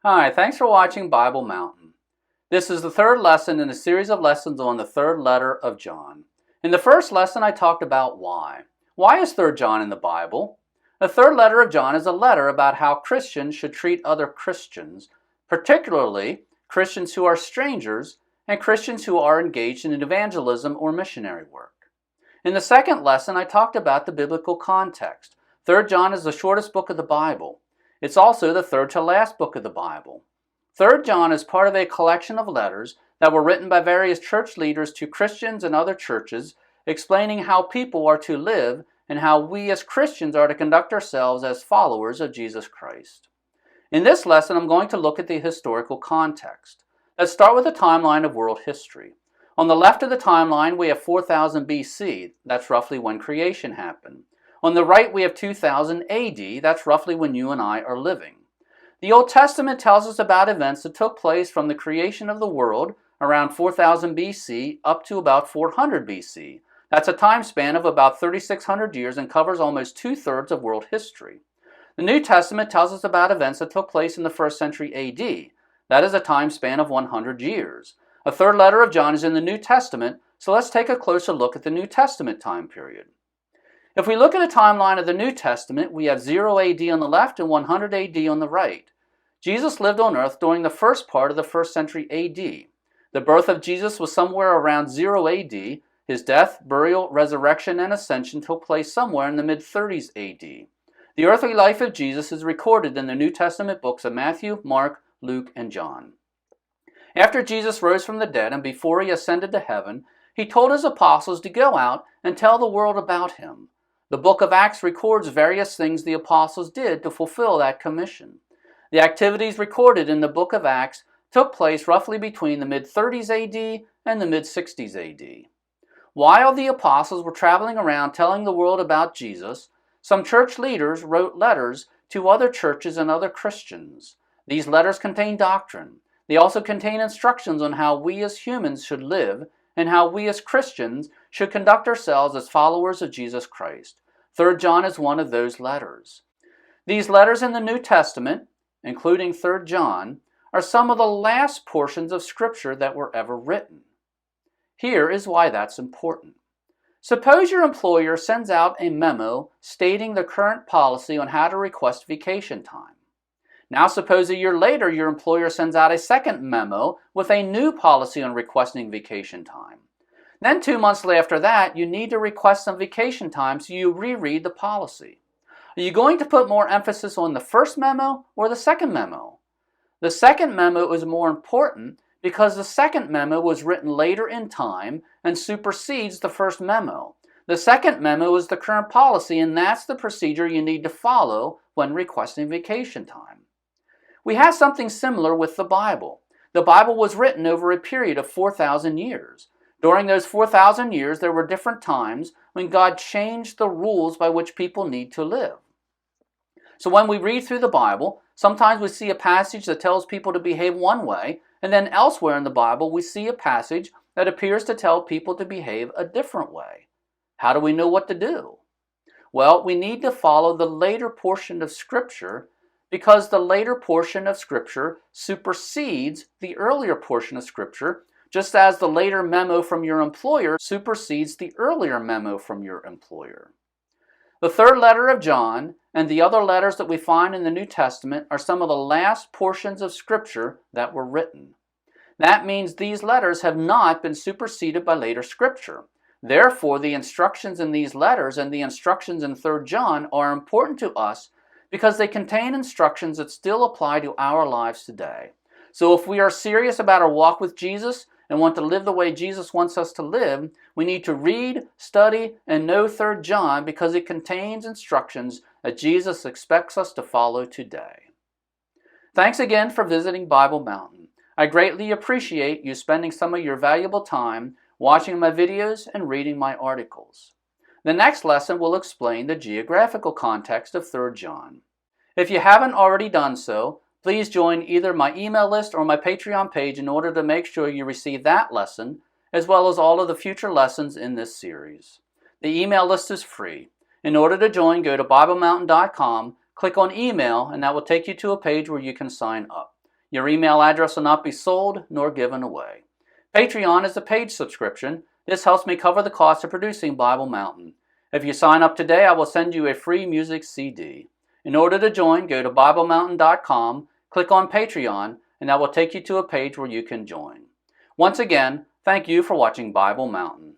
Hi, thanks for watching Bible Mountain. This is the third lesson in a series of lessons on the third letter of John. In the first lesson, I talked about why. Why is 3rd John in the Bible? The third letter of John is a letter about how Christians should treat other Christians, particularly Christians who are strangers and Christians who are engaged in evangelism or missionary work. In the second lesson, I talked about the biblical context. 3rd John is the shortest book of the Bible. It's also the third to last book of the Bible. 3rd John is part of a collection of letters that were written by various church leaders to Christians and other churches, explaining how people are to live and how we as Christians are to conduct ourselves as followers of Jesus Christ. In this lesson, I'm going to look at the historical context. Let's start with the timeline of world history. On the left of the timeline, we have 4000 BC. That's roughly when creation happened. On the right, we have 2000 AD. That's roughly when you and I are living. The Old Testament tells us about events that took place from the creation of the world around 4000 BC up to about 400 BC. That's a time span of about 3,600 years and covers almost 2/3 of world history. The New Testament tells us about events that took place in the 1st century AD. That is a time span of 100 years. A third letter of John is in the New Testament, so let's take a closer look at the New Testament time period. If we look at the timeline of the New Testament, we have 0 AD on the left and 100 AD on the right. Jesus lived on earth during the first part of the 1st century AD. The birth of Jesus was somewhere around 0 AD. His death, burial, resurrection, and ascension took place somewhere in the mid-30s AD. The earthly life of Jesus is recorded in the New Testament books of Matthew, Mark, Luke, and John. After Jesus rose from the dead and before he ascended to heaven, he told his apostles to go out and tell the world about him. The book of Acts records various things the apostles did to fulfill that commission. The activities recorded in the book of Acts took place roughly between the mid-30s AD and the mid-60s AD. While the apostles were traveling around telling the world about Jesus, some church leaders wrote letters to other churches and other Christians. These letters contain doctrine. They also contain instructions on how we as humans should live and how we as Christians should conduct ourselves as followers of Jesus Christ. 3rd John is one of those letters. These letters in the New Testament, including 3rd John, are some of the last portions of Scripture that were ever written. Here is why that's important. Suppose your employer sends out a memo stating the current policy on how to request vacation time. Now suppose a year later your employer sends out a second memo with a new policy on requesting vacation time. Then 2 months after that, you need to request some vacation time, so you reread the policy. Are you going to put more emphasis on the first memo or the second memo? The second memo is more important because the second memo was written later in time and supersedes the first memo. The second memo is the current policy, and that's the procedure you need to follow when requesting vacation time. We have something similar with the Bible. The Bible was written over a period of 4,000 years. During those 4,000 years, there were different times when God changed the rules by which people need to live. So when we read through the Bible, sometimes we see a passage that tells people to behave one way, and then elsewhere in the Bible we see a passage that appears to tell people to behave a different way. How do we know what to do? Well, we need to follow the later portion of Scripture because the later portion of Scripture supersedes the earlier portion of Scripture, just as the later memo from your employer supersedes the earlier memo from your employer. The third letter of John and the other letters that we find in the New Testament are some of the last portions of Scripture that were written. That means these letters have not been superseded by later Scripture. Therefore, the instructions in these letters and the instructions in 3rd John are important to us because they contain instructions that still apply to our lives today. So if we are serious about our walk with Jesus and want to live the way Jesus wants us to live, we need to read, study, and know 3rd John because it contains instructions that Jesus expects us to follow today. Thanks again for visiting Bible Mountain. I greatly appreciate you spending some of your valuable time watching my videos and reading my articles. The next lesson will explain the geographical context of 3rd John. If you haven't already done so, please join either my email list or my Patreon page in order to make sure you receive that lesson, as well as all of the future lessons in this series. The email list is free. In order to join, go to BibleMountain.com, click on email, and that will take you to a page where you can sign up. Your email address will not be sold nor given away. Patreon is a paid subscription. This helps me cover the cost of producing Bible Mountain. If you sign up today, I will send you a free music CD. In order to join, go to BibleMountain.com, click on Patreon, and that will take you to a page where you can join. Once again, thank you for watching Bible Mountain.